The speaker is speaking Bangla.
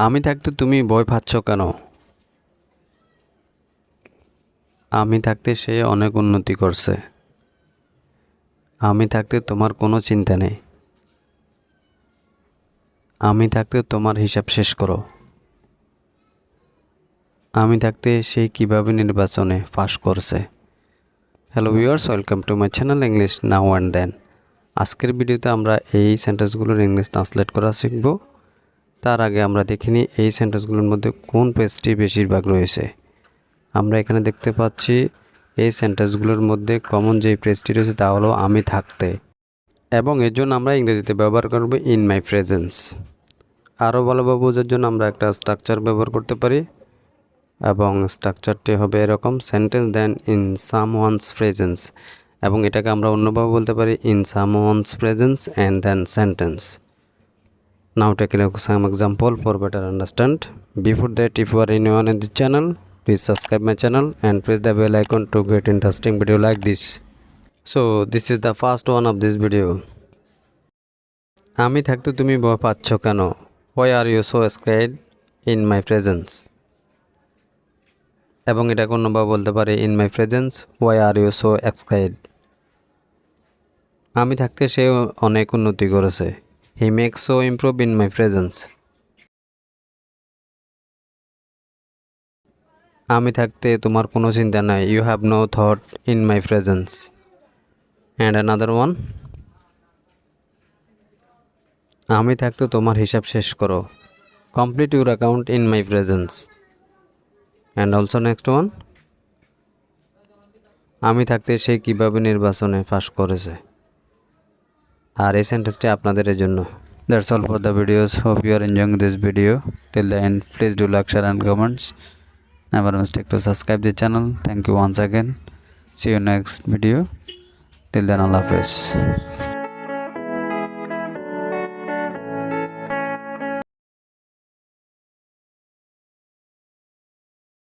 আমি থাকতে তুমি ভয় পাচ্ছ কেন? আমি থাকতে সে অনেক উন্নতি করছে। আমি থাকতে তোমার কোনো চিন্তা নেই। আমি থাকতে তোমার হিসাব শেষ করো। আমি থাকতে সে কিভাবে নির্বাচনে পাশ করছে। Hello viewers, welcome to my channel English now and then. আজকের ভিডিওতে আমরা এই সেন্টেন্সগুলোর ইংলিশ ট্রান্সলেট করা শিখব। তার আগে আমরা দেখিনি এই সেন্টেন্সগুলোর মধ্যে কোন পেজটি বেশিরভাগ রয়েছে। আমরা এখানে দেখতে পাচ্ছি এই সেন্টেন্সগুলোর মধ্যে কমন যে ফ্রেজটি রয়েছে তা হলো আমি থাকতে, এবং এর জন্য আমরা ইংরেজিতে ব্যবহার করব ইন মাই প্রেজেন্স। আরও ভালোভাবে বোঝার জন্য আমরা একটা স্ট্রাকচার ব্যবহার করতে পারি, এবং স্ট্রাকচারটি হবে এরকম: sentence then in someone's presence, এবং এটাকে আমরা অন্যভাবে বলতে পারি in someone's presence and then sentence. Now take a look at some example for better understand. Before that, if you are anyone in this channel, please subscribe my channel and press the bell icon to get interesting video like this. So this is the first one of this video. আমি থাকতে তুমি ভয় পাচ্ছ কেন? Why are you so scared in my presence? এবং এটা কোনোভাবে বলতে পারি in my presence, why are you so scared? আমি থাকতে সে অনেক উন্নতি করেছে। He makes so improve in my presence. আমি থাকতে তোমার কোনো চিন্তা নাই। You have no thought in my presence. And another one, আমি থাকতে তোমার হিসাব শেষ করো। Complete your account in my presence. And also next one, আমি থাকতে সে কিভাবে নির্বাচনে পাশ করেছে। আর এই সেন্টেন্সটি আপনাদের জন্য। That's all for the videos. Hope you are enjoying this video. Till the end, please do like, share and comments. Never mistake to subscribe the channel. Thank you once again. See you next video. Till then, Allah Hafiz.